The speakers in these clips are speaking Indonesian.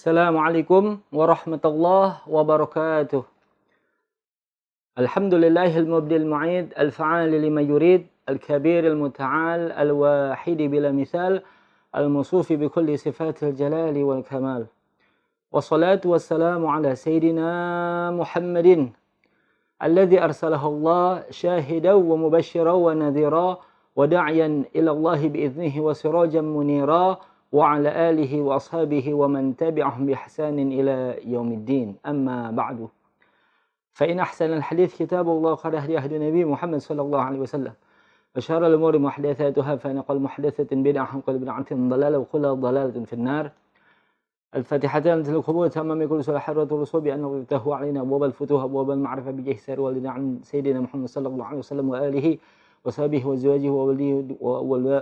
Assalamualaikum warahmatullahi wabarakatuh. Alhamdulillahil mubdil mu'id, al-fa'al lima yurid, al-kabir al-muta'al, al-wahidi bila misal, al-musufi bi kulli sifatil jalali wal kamal. Wassalatu wassalamu ala sayyidina Muhammadin, alladhi arsalahu Allah syahidan wa mubashiran wa nadhira wa da'yan ila Allah bi'idhnihi wa sirajan munira. وعلى آله وأصحابه ومن تبعهم بإحسان إلى يوم الدين أما بعد فإن أحسن الحديث كتاب الله خير هدي هدي النبي محمد صلى الله عليه وسلم وشر الأمور محدثاتها فإن كل محدثة بدعة وكل بدعة ضلالة وكل ضلالة في النار. الفاتحتان مثل القبور تمام كل سورة حرة الرسول بأنه يفتح علينا أبواب الفتوح أبواب المعرفة بجاه سير والدنا عن سيدنا محمد صلى الله عليه وسلم وآله وصحبه وزواجه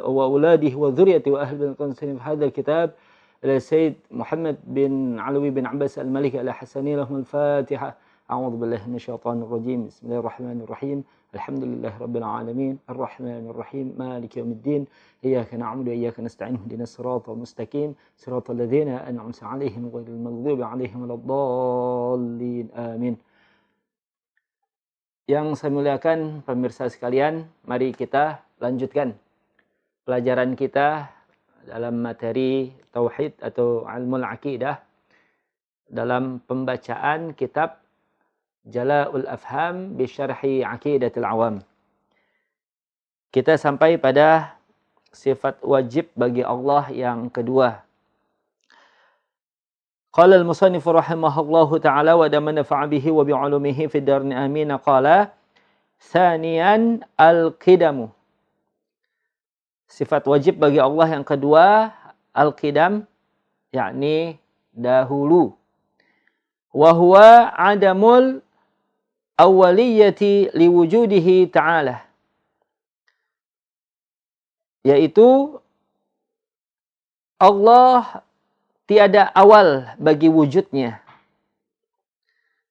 وأولاده وذريته وأهل بن في هذا الكتاب إلى السيد محمد بن علوي بن عباس الملك الحسني لهم الفاتحة. أعوذ بالله من الشيطان الرجيم. بسم الله الرحمن الرحيم. الحمد لله رب العالمين الرحمن الرحيم مالك يوم الدين إياك نعبد وإياك نستعين اهدنا الصراط المستقيم صراط الذين أنعمت عليهم غير المغضوب عليهم ولا الضالين آمين. Yang saya muliakan pemirsa sekalian, mari kita lanjutkan pelajaran kita dalam materi Tauhid atau Ilmul Aqidah dalam pembacaan kitab Jala'ul Afham bi Syarhi Aqidatul Awam. Kita sampai pada sifat wajib bagi Allah yang kedua. Qala al-musannif rahimahullahu ta'ala wa damana fa'abihi wa bi'ulumihi fi darni amin qala thaniyan al-qidamu. Sifat wajib bagi Allah yang kedua al-qidam, yakni dahulu. Wa huwa adamul awwaliyati liwujudihi ta'ala. Yaitu Allah tiada awal bagi wujudnya.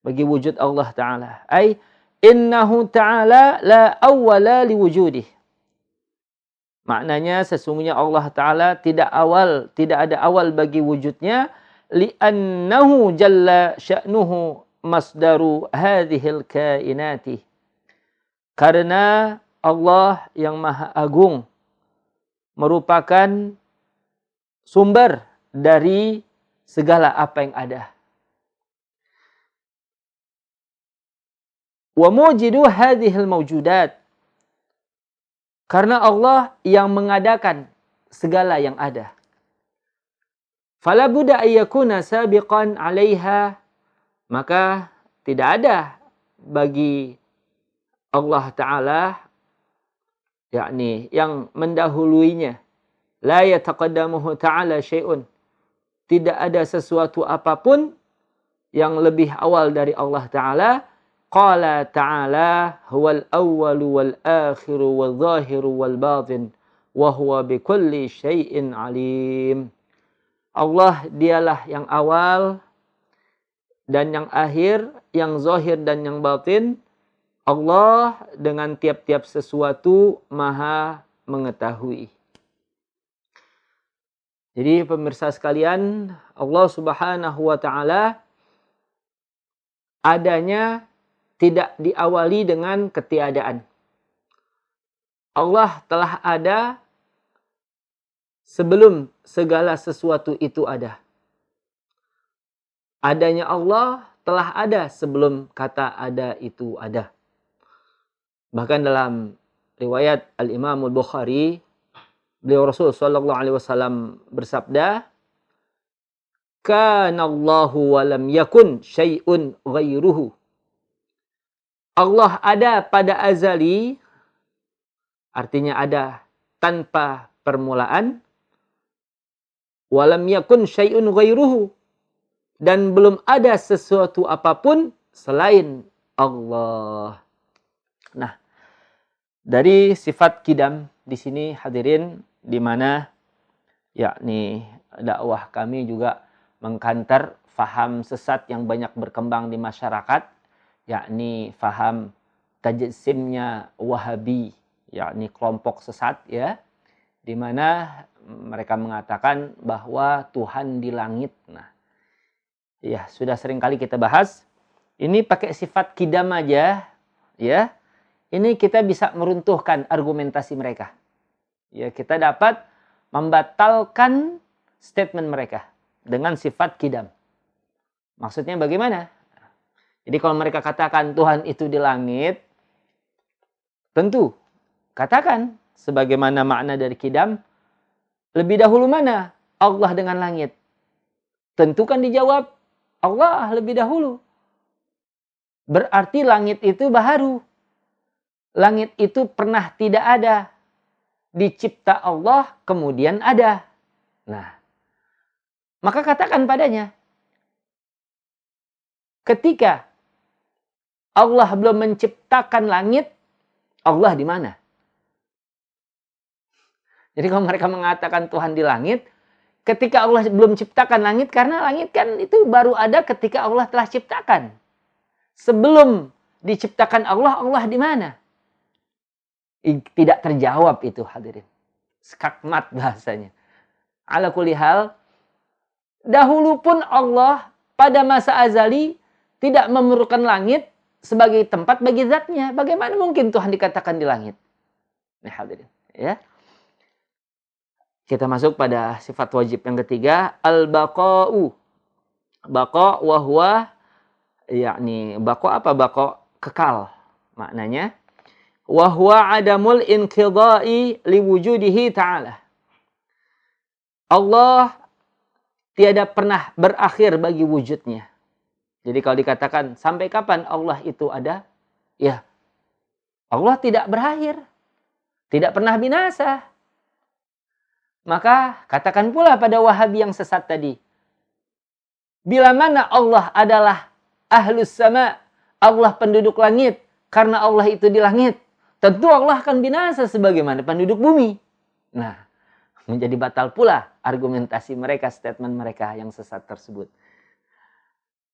Bagi wujud Allah Ta'ala. Ay, innahu ta'ala la awwala liwujudih. Maknanya sesungguhnya Allah Ta'ala tidak ada awal bagi wujudnya. Li'annahu jalla sya'nuhu masdaru hadhil kainati. Karena Allah yang Maha Agung merupakan sumber dari segala apa yang ada. Wa mujidu hadhil mawjudat. Karena Allah yang mengadakan segala yang ada. Fala budda ayyakuna sabiqan 'alaiha, maka tidak ada bagi Allah Ta'ala yakni yang mendahuluinya. La yataqaddamuhu ta'ala syai'un. Tidak ada sesuatu apapun yang lebih awal dari Allah Ta'ala. Qala ta'ala huwal awwalu wal akhiru wal zahiru wal batin wa huwa bikulli syai'in alim. Allah dialah yang awal dan yang akhir, yang zahir dan yang batin. Allah dengan tiap-tiap sesuatu maha mengetahui. Jadi pemirsa sekalian, Allah Subhanahu wa Ta'ala adanya tidak diawali dengan ketiadaan. Allah telah ada sebelum segala sesuatu itu ada. Adanya Allah telah ada sebelum kata ada itu ada. Bahkan dalam riwayat Al-Imam Al-Bukhari, beliau Rasul sallallahu alaihi wasallam bersabda, "Kana Allahu wa lam yakun syai'un ghairuhu." Allah ada pada azali, artinya ada tanpa permulaan. Wa lam yakun syai'un ghairuhu, dan belum ada sesuatu apapun selain Allah. Nah, dari sifat qidam di sini hadirin, di mana yakni dakwah kami juga mengkantar faham sesat yang banyak berkembang di masyarakat, yakni faham tajsimnya Wahabi, yakni kelompok sesat ya, di mana mereka mengatakan bahwa Tuhan di langit. Nah, Ya, sudah sering kali kita bahas. Ini pakai sifat kidam aja, ya. Ini kita bisa meruntuhkan argumentasi mereka. Ya, kita dapat membatalkan statement mereka dengan sifat kidam. Maksudnya bagaimana? Jadi kalau mereka katakan Tuhan itu di langit, tentu katakan sebagaimana makna dari kidam, lebih dahulu mana Allah dengan langit? Tentu kan dijawab Allah lebih dahulu. Berarti langit itu baharu. Langit itu pernah tidak ada. Dicipta Allah kemudian ada. Nah, maka katakan padanya, ketika Allah belum menciptakan langit, Allah di mana? Jadi kalau mereka mengatakan Tuhan di langit, ketika Allah belum ciptakan langit, karena langit kan itu baru ada ketika Allah telah ciptakan. Sebelum diciptakan Allah, Allah di mana? Tidak terjawab itu hadirin. Skakmat bahasanya. Ala kulli hal, dahulu pun Allah pada masa azali tidak memerlukan langit sebagai tempat bagi zatnya. Bagaimana mungkin Tuhan dikatakan di langit? Nih hadirin, ya. Kita masuk pada sifat wajib yang ketiga, al-baqa'u. Baqa' wa huwa, yakni baqa' apa? Baqa' kekal. Maknanya wa huwa adamul inqidha'i liwujudihi ta'ala. Allah tiada pernah berakhir bagi wujudnya. Jadi kalau dikatakan sampai kapan Allah itu ada? Ya, Allah tidak berakhir. Tidak pernah binasa. Maka katakan pula pada Wahabi yang sesat tadi. Bila mana Allah adalah ahlus sama, Allah penduduk langit, karena Allah itu di langit, tentu Allah akan binasa sebagaimana penduduk bumi. Nah, menjadi batal pula argumentasi mereka, statement mereka yang sesat tersebut.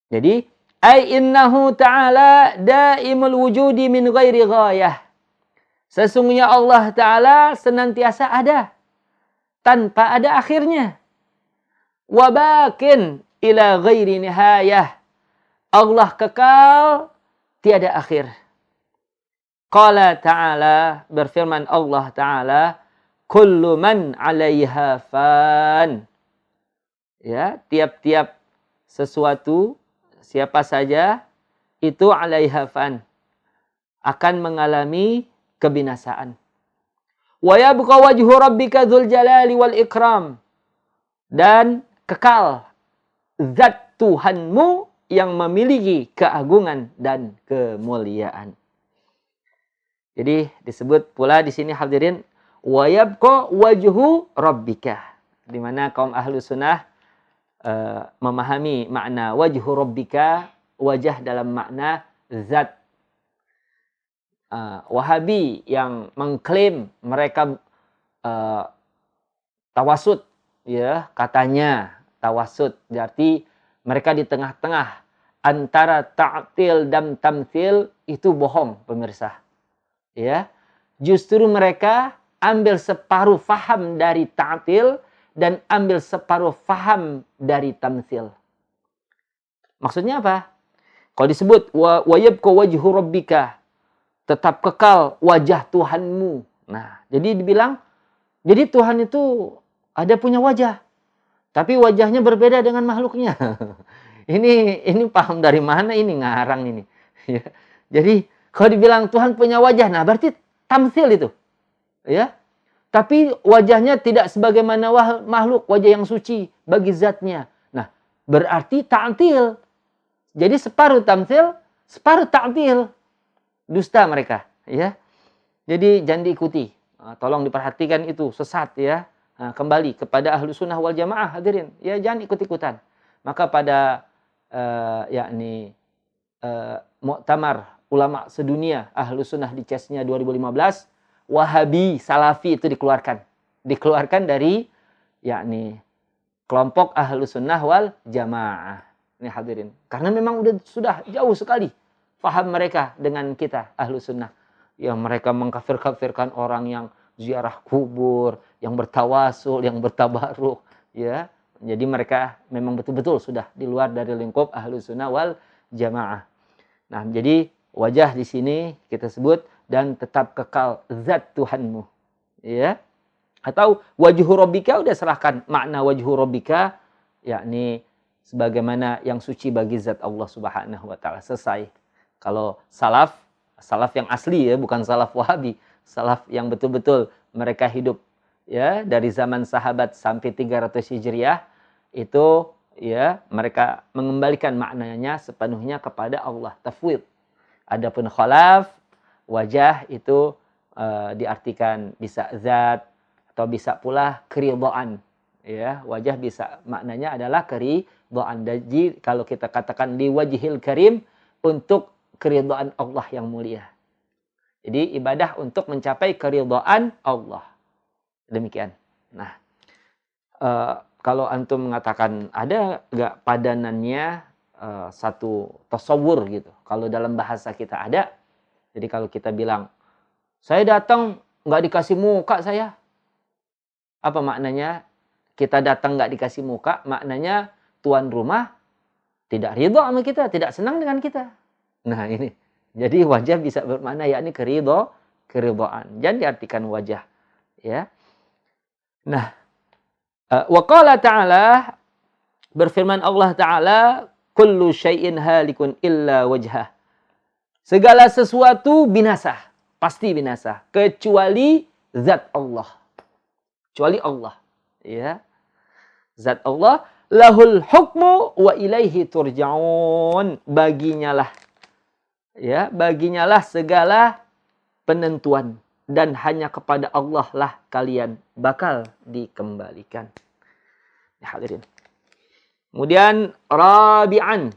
Jadi, ai innahu ta'ala daimul wujudi min ghairi ghayah. Sesungguhnya Allah Ta'ala senantiasa ada tanpa ada akhirnya. Wa bakin ila ghairi nihayah. Allah kekal tiada akhir. Qala Ta'ala, berfirman Allah Ta'ala, kullu man 'alaiha fan. Ya, tiap-tiap sesuatu, siapa saja itu 'alaiha fan, akan mengalami kebinasaan. Wa yabqa wajhu rabbika dzul jalali wal ikram. Dan kekal zat Tuhanmu yang memiliki keagungan dan kemuliaan. Jadi disebut pula di sini hadirin, wa yabqa wajhu rabbika, di mana kaum ahlu sunnah memahami makna wajhu rabbika, wajah dalam makna zat. Wahabi yang mengklaim mereka tawasud, ya, katanya tawasud, berarti mereka di tengah-tengah antara ta'til dan tamtsil, itu bohong pemirsa. Ya, justru mereka ambil separuh faham dari ta'til dan ambil separuh faham dari tamtsil. Maksudnya apa? Kalau disebut wa yabqa wajhu rabbika, tetap kekal wajah Tuhanmu. Nah, jadi dibilang, jadi Tuhan itu ada punya wajah, tapi wajahnya berbeda dengan makhluknya. Ini paham dari mana ini, ngarang ini. Ya. Jadi kalau dibilang Tuhan punya wajah, nah berarti tamtsil itu. Ya. Tapi wajahnya tidak sebagaimana makhluk, wajah yang suci bagi zatnya. Nah, berarti ta'til. Jadi separuh tamtsil, separuh ta'til. Dusta mereka, ya. Jadi jangan diikuti. Tolong diperhatikan itu, sesat ya. Kembali kepada ahlu sunnah wal jamaah hadirin. Ya, jangan ikut-ikutan. Maka pada muktamar ulama sedunia ahlu sunnah di CES-nya 2015, Wahabi, Salafi itu dikeluarkan. Dikeluarkan dari kelompok ahlu sunnah wal jamaah. Ini hadirin. Karena memang sudah jauh sekali faham mereka dengan kita ahlu sunnah. Yang mereka mengkafir-kafirkan orang yang ziarah kubur, yang bertawasul, yang bertabaruk, ya, Jadi mereka memang betul-betul sudah di luar dari lingkup Ahlus Sunnah wal Jamaah. Nah, jadi wajah di sini kita sebut dan tetap kekal zat Tuhanmu. Ya. Atau wajhu rabbika, udah serahkan makna wajhu rabbika, yakni sebagaimana yang suci bagi zat Allah Subhanahu wa taala. Selesai. Kalau salaf yang asli ya, bukan salaf Wahabi, salaf yang betul-betul mereka hidup ya dari zaman sahabat sampai 300 Hijriah, itu ya mereka mengembalikan maknanya sepenuhnya kepada Allah, tafwid. Adapun khalaf, wajah itu diartikan bisa zat atau bisa pula keridhaan. Ya, wajah bisa maknanya adalah keridhaan. Jadi kalau kita katakan li wajhil karim, untuk keridhaan Allah yang mulia. Jadi ibadah untuk mencapai keridhaan Allah. Demikian. Nah, kalau antum mengatakan ada nggak padanannya satu tasawur gitu. Kalau dalam bahasa kita ada. Jadi kalau kita bilang, saya datang nggak dikasih muka saya. Apa maknanya? Kita datang nggak dikasih muka, maknanya tuan rumah tidak ridho sama kita, tidak senang dengan kita. Nah ini. Jadi wajah bisa bermakna yakni keridhaan. Jangan diartikan wajah. Ya. Nah, wa qala ta'ala, berfirman Allah Ta'ala, kullu syai'in halikun illa wajhah. Segala sesuatu binasa, pasti binasa, kecuali zat Allah. Kecuali Allah, ya. Zat Allah, lahul hukmu wa ilaihi turja'un. Baginyalah, ya, baginyalah segala penentuan. Dan hanya kepada Allah lah kalian bakal dikembalikan. Ya, hadirin. Kemudian rabi'an,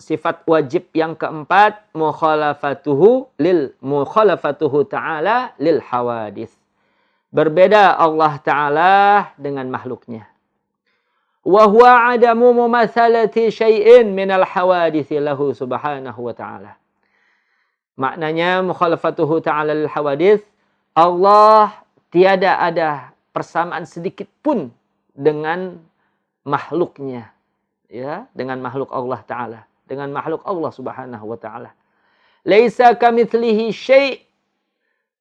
sifat wajib yang keempat, mukhalafatuhu ta'ala lil hawadith. Berbeda Allah Ta'ala dengan makhluknya. Wa huwa adamu mumatsalati syai'in minal hawadithi lahu subhanahu wa ta'ala. Maknanya mukhalafatuhu ta'ala lil hawadith, Allah tiada ada persamaan sedikit pun dengan makhluknya, ya, dengan makhluk Allah Ta'ala, dengan makhluk Allah Subhanahu wa ta'ala. Laisa kamitslihi syai',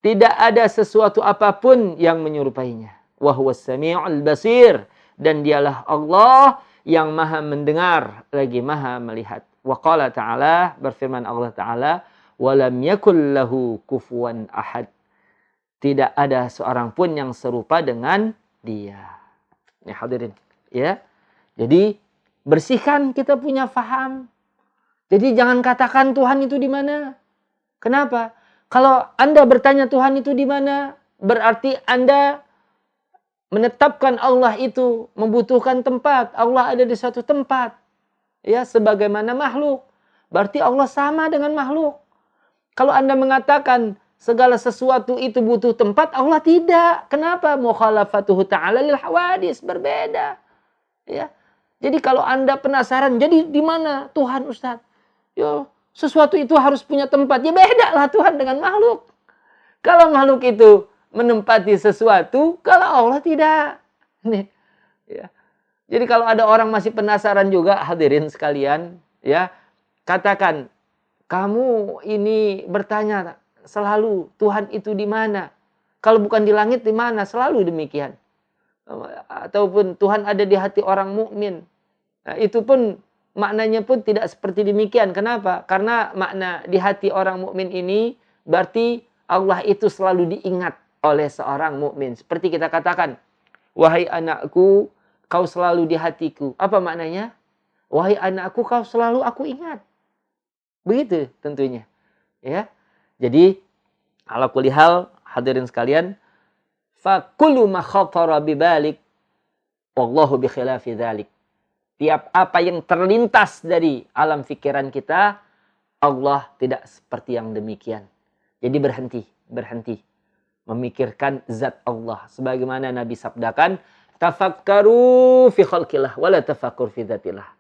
tidak ada sesuatu apapun yang menyerupainya. Wa huwas sami'ul basir, dan dialah Allah yang maha mendengar lagi maha melihat. Wa qala ta'ala, berfirman Allah Ta'ala, walam yakul lahu kufuwan ahad. Tidak ada seorang pun yang serupa dengan dia. Ya hadirin, ya. Jadi bersihkan kita punya faham. Jadi jangan katakan Tuhan itu di mana. Kenapa? Kalau Anda bertanya Tuhan itu di mana, berarti Anda menetapkan Allah itu membutuhkan tempat. Allah ada di suatu tempat. Ya, sebagaimana makhluk. Berarti Allah sama dengan makhluk. Kalau Anda mengatakan segala sesuatu itu butuh tempat, Allah tidak. Kenapa? Mukhalafatuhu ta'ala lil hawadis, berbeda. Ya. Jadi kalau Anda penasaran, jadi di mana Tuhan, Ustaz? Ya, sesuatu itu harus punya tempat. Ya beda lah Tuhan dengan makhluk. Kalau makhluk itu menempati sesuatu, kalau Allah tidak. Nih, ya. Jadi kalau ada orang masih penasaran juga, hadirin sekalian, ya, katakan, kamu ini bertanya selalu Tuhan itu di mana? Kalau bukan di langit di mana? Selalu demikian. Ataupun Tuhan ada di hati orang mukmin. Nah, itu pun maknanya pun tidak seperti demikian. Kenapa? Karena makna di hati orang mukmin ini berarti Allah itu selalu diingat oleh seorang mukmin. Seperti kita katakan, wahai anakku, kau selalu di hatiku. Apa maknanya? Wahai anakku, kau selalu aku ingat. Begitu tentunya. Ya. Jadi ala kulli hal, hadirin sekalian, fa kullu ma khatara bi balik wallahu bi khilafi dzalik. Tiap apa yang terlintas dari alam pikiran kita, Allah tidak seperti yang demikian. Jadi berhenti memikirkan zat Allah. Sebagaimana Nabi sabdakan, tafakkaru fi khalqillah wala tafakkur fi dzatillah.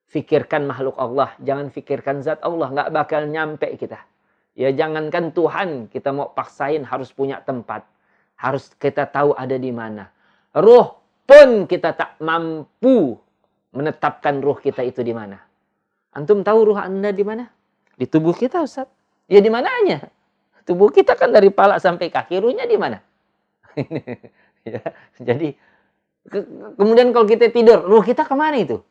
Fikirkan makhluk Allah, jangan fikirkan zat Allah, nggak bakal nyampe kita. Ya jangankan Tuhan, kita mau paksain harus punya tempat. Harus kita tahu ada di mana. Ruh pun kita tak mampu menetapkan ruh kita itu di mana. Antum tahu ruh Anda di mana? Di tubuh kita, Ustaz. Ya di mananya? Tubuh kita kan dari kepala sampai kaki, ruhnya di mana? Ya, jadi kemudian kalau kita tidur, ruh kita kemana itu?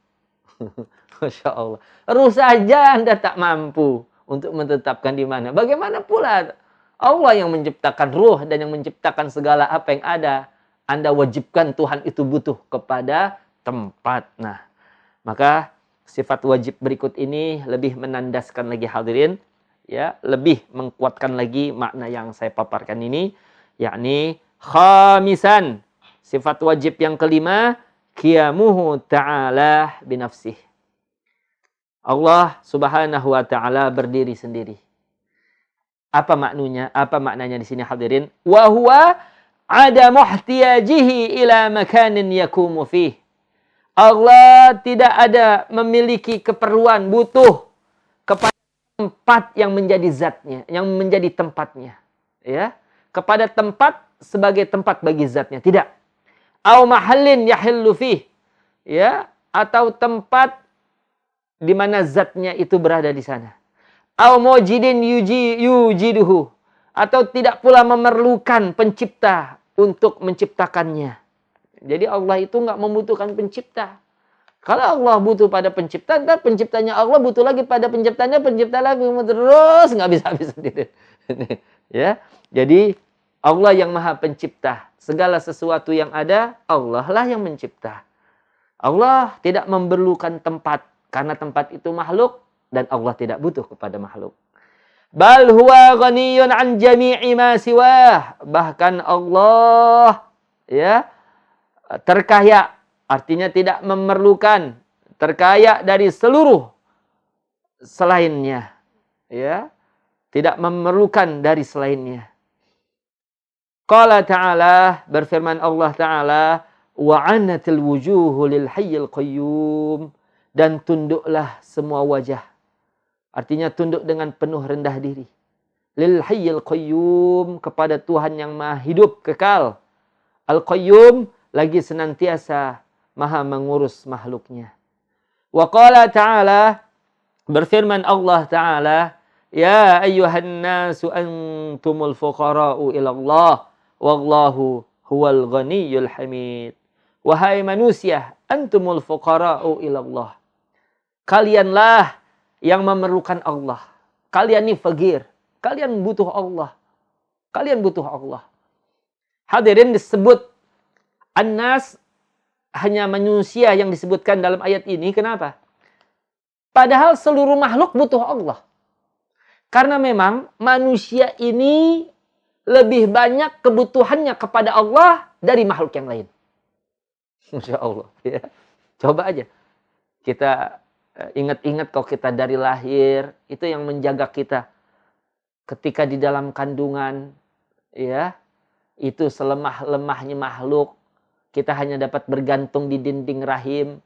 Masya Allah. Ruh saja Anda tak mampu untuk menetapkan di mana. Bagaimana pula Allah yang menciptakan ruh dan yang menciptakan segala apa yang ada. Anda wajibkan Tuhan itu butuh kepada tempat. Nah, maka sifat wajib berikut ini lebih menandaskan lagi hadirin, ya, lebih mengkuatkan lagi makna yang saya paparkan ini, yakni khamisan, sifat wajib yang kelima, qiyamuhu ta'ala binafsih. Allah Subhanahu wa taala berdiri sendiri. Apa maknanya? Apa maknanya di sini hadirin? Wa huwa adamu ihtiyajihi ila makanin yakumu fih. Allah tidak ada memiliki keperluan, butuh kepada tempat yang menjadi zatnya, yang menjadi tempatnya, ya. Kepada tempat sebagai tempat bagi zatnya, tidak. Au mahallin yahillu fih, ya, atau tempat di mana zatnya itu berada di sana. Au mujidin yujiduhu, atau tidak pula memerlukan pencipta untuk menciptakannya. Jadi Allah itu nggak membutuhkan pencipta. Kalau Allah butuh pada pencipta, dan penciptanya Allah butuh lagi pada penciptanya, pencipta lagi, terus nggak bisa habis sendiri. Ya, jadi Allah yang maha pencipta. Segala sesuatu yang ada, Allah lah yang mencipta. Allah tidak memerlukan tempat, karena tempat itu makhluk, dan Allah tidak butuh kepada makhluk. Bal huwa ghaniyun an jami'i ma siwah. Bahkan Allah, ya, terkaya, artinya tidak memerlukan, terkaya dari seluruh selainnya, ya, tidak memerlukan dari selainnya. Qala ta'ala, berfirman Allah Ta'ala, wa 'anatil wujuhu lil hayyil qayyum, dan tunduklah semua wajah, artinya tunduk dengan penuh rendah diri, lil hayyil qayyum, kepada Tuhan yang maha hidup kekal, al-qayyum, lagi senantiasa maha mengurus makhluknya. Wa qala ta'ala, berfirman Allah Ta'ala, ya ayyuhan nasu antumul fuqara'u ilallah, wallahu huwal ghaniyyul hamid. Wahai manusia, antumul fuqara'u ilallah. Kalianlah yang memerlukan Allah. Kalian ini fakir. Kalian butuh Allah. Kalian butuh Allah. Hadirin, disebut An-Nas hanya manusia yang disebutkan dalam ayat ini. Kenapa? Padahal seluruh makhluk butuh Allah. Karena memang manusia ini lebih banyak kebutuhannya kepada Allah dari makhluk yang lain. Masya Allah. Ya. Coba aja. Kita ingat-ingat kalau kita dari lahir, itu yang menjaga kita. Ketika di dalam kandungan, ya, itu selemah-lemahnya makhluk, kita hanya dapat bergantung di dinding rahim.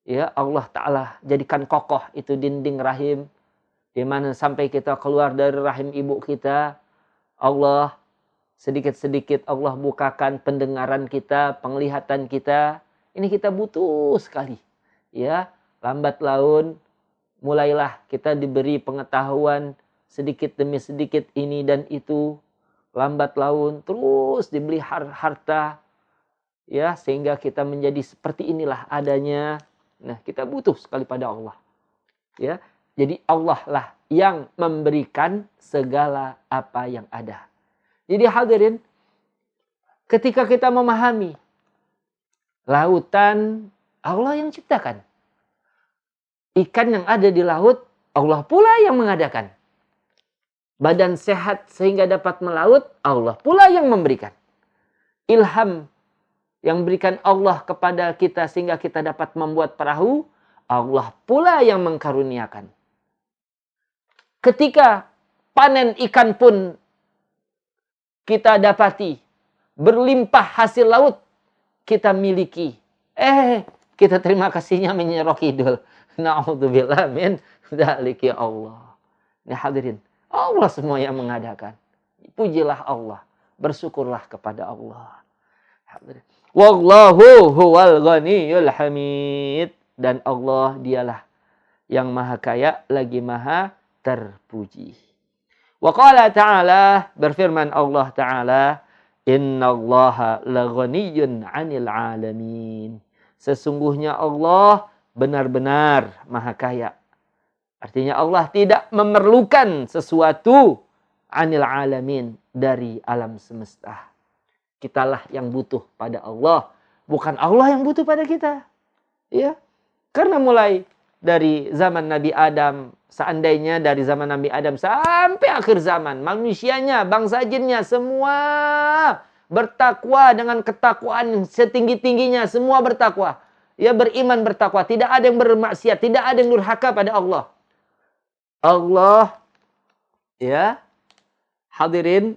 Ya, Allah Ta'ala jadikan kokoh itu dinding rahim. Di mana sampai kita keluar dari rahim ibu kita, Allah sedikit-sedikit Allah bukakan pendengaran kita, penglihatan kita. Ini kita butuh sekali. Ya, lambat laun mulailah kita diberi pengetahuan sedikit demi sedikit ini dan itu. Lambat laun terus dibeli harta. Ya, sehingga kita menjadi seperti inilah adanya. Nah, kita butuh sekali pada Allah. Ya, jadi Allah lah yang memberikan segala apa yang ada. Jadi hadirin, ketika kita memahami lautan, Allah yang ciptakan. Ikan yang ada di laut, Allah pula yang mengadakan. Badan sehat sehingga dapat melaut, Allah pula yang memberikan. Ilham yang berikan Allah kepada kita sehingga kita dapat membuat perahu, Allah pula yang mengkaruniakan. Ketika panen ikan pun kita dapati, berlimpah hasil laut kita miliki. Kita terima kasihnya menyerok kidul. Na'udzubillah min dzalika Allah. Ini hadirin, Allah semua yang mengadakan. Pujilah Allah, bersyukurlah kepada Allah. Wallahu huwal ghaniyul hamid. Dan Allah dialah yang maha kaya lagi maha terpuji. Wa qala ta'ala, berfirman Allah Ta'ala, innallaha laghaniyyun 'anil 'alamin. Sesungguhnya Allah benar-benar maha kaya. Artinya Allah tidak memerlukan sesuatu 'anil 'alamin, dari alam semesta. Kitalah yang butuh pada Allah, bukan Allah yang butuh pada kita. Ya. Karena mulai dari zaman Nabi Adam, seandainya dari zaman Nabi Adam sampai akhir zaman, manusianya, bangsa jinnya, semua bertakwa dengan ketakwaan setinggi-tingginya, semua bertakwa. Ya, beriman bertakwa, tidak ada yang bermaksiat, tidak ada yang durhaka pada Allah. Allah, ya, hadirin,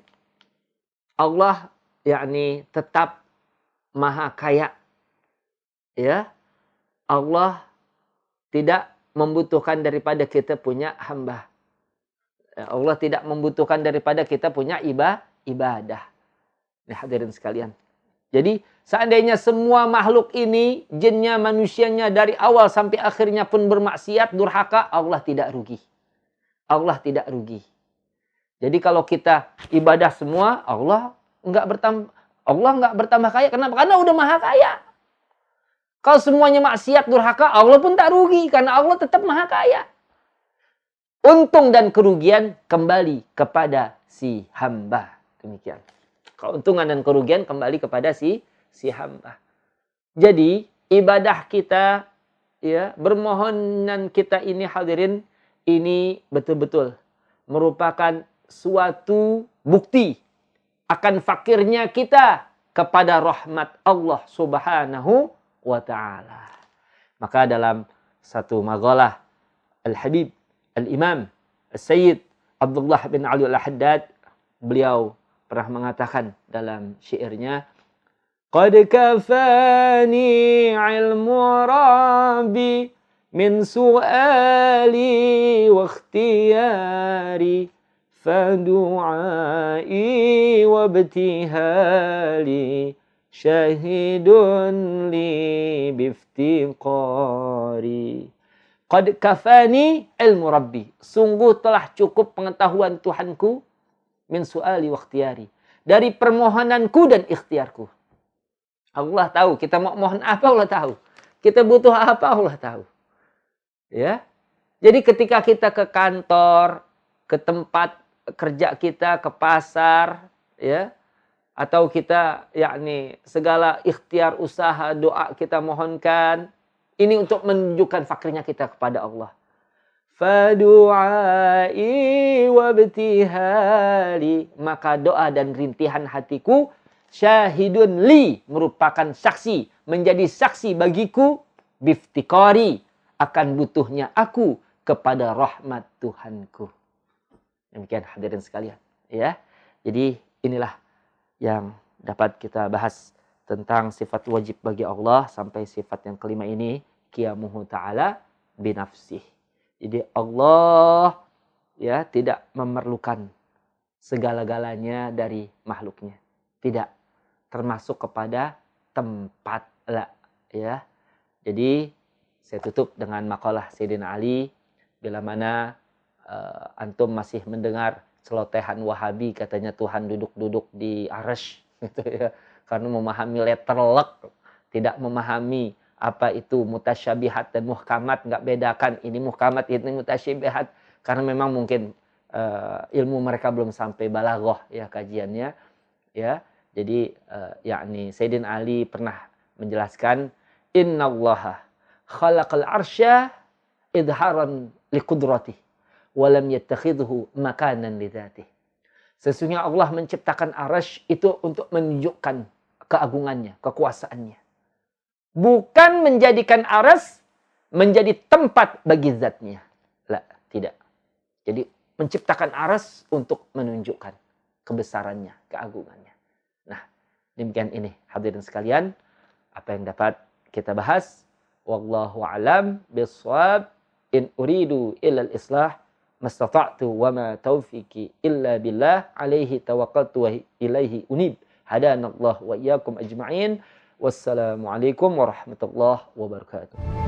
Allah yakni tetap maha kaya. Ya. Allah tidak membutuhkan daripada kita punya hamba. Allah tidak membutuhkan daripada kita punya ibadah. Ini hadirin sekalian. Jadi seandainya semua makhluk ini, jinnya, manusianya, dari awal sampai akhirnya pun bermaksiat, durhaka, Allah tidak rugi. Allah tidak rugi. Jadi kalau kita ibadah semua, Allah enggak bertambah kaya. Kenapa? Karena udah maha kaya. Kalau semuanya maksiat, durhaka, Allah pun tak rugi. Karena Allah tetap maha kaya. Untung dan kerugian kembali kepada si hamba. Demikian. Keuntungan dan kerugian kembali kepada si hamba. Jadi, ibadah kita, ya, bermohonan kita ini, hadirin, ini betul-betul merupakan suatu bukti akan fakirnya kita kepada rahmat Allah Subhanahu wa ta'ala. Maka dalam satu maqalah Al-Habib Al-Imam Al-Sayyid Abdullah bin Ali Al-Haddad, beliau pernah mengatakan dalam syairnya, qad kafani ilmu rabbi min su'ali wa ikhtiyari fadu'ai wa ibtihali syahidun li biftiqari. Qad kafani ilmu rabbi. Sungguh telah cukup pengetahuan Tuhanku min su'ali wa ikhtiyari. Dari permohonanku dan ikhtiarku. Allah tahu. Kita mau mohon apa, Allah tahu. Kita butuh apa, Allah tahu. Ya. Jadi ketika kita ke kantor, ke tempat kerja kita, ke pasar, ya, atau kita yakni segala ikhtiar usaha doa kita mohonkan, ini untuk menunjukkan fakirnya kita kepada Allah. Fadu'ai wabtihali, maka doa dan rintihan hatiku, syahidun li, merupakan saksi, menjadi saksi bagiku, biftikari, akan butuhnya aku kepada rahmat Tuhanku. Demikian hadirin sekalian, ya. Jadi inilah yang dapat kita bahas tentang sifat wajib bagi Allah sampai sifat yang kelima ini, qiyamuhu ta'ala binafsih. Jadi Allah, ya, tidak memerlukan segala-galanya dari makhluknya. Tidak. Termasuk kepada tempat lah, ya. Jadi saya tutup dengan makalah Sayyidina Ali, bila mana antum masih mendengar celotehan Wahabi katanya Tuhan duduk-duduk di arsy gitu ya. Karena memahami letter lek, tidak memahami apa itu mutasyabihat dan muhkamat, nggak bedakan ini muhkamat ini mutasyabihat, karena memang mungkin ilmu mereka belum sampai balaghah ya kajiannya, ya. Jadi yakni Sayyidina Ali pernah menjelaskan, innallaha khalaqal arsya idharan liqudratihi wa lam yattakhidhu makanan lidzatihi. Sesungguhnya Allah menciptakan arsy itu untuk menunjukkan keagungannya, kekuasaannya. Bukan menjadikan arsy menjadi tempat bagi zatnya. La, tidak. Jadi menciptakan arsy untuk menunjukkan kebesarannya, keagungannya. Nah, demikian ini hadirin sekalian apa yang dapat kita bahas. Wallahu a'lam bissawab. In uridu illal islah mastata'tu wa ma taufiqi illa billah alaihi tawakkaltu wa ilaihi unib. Hadanallahu wa iyyakum ajma'in. Wassalamualaikum warahmatullahi wabarakatuh.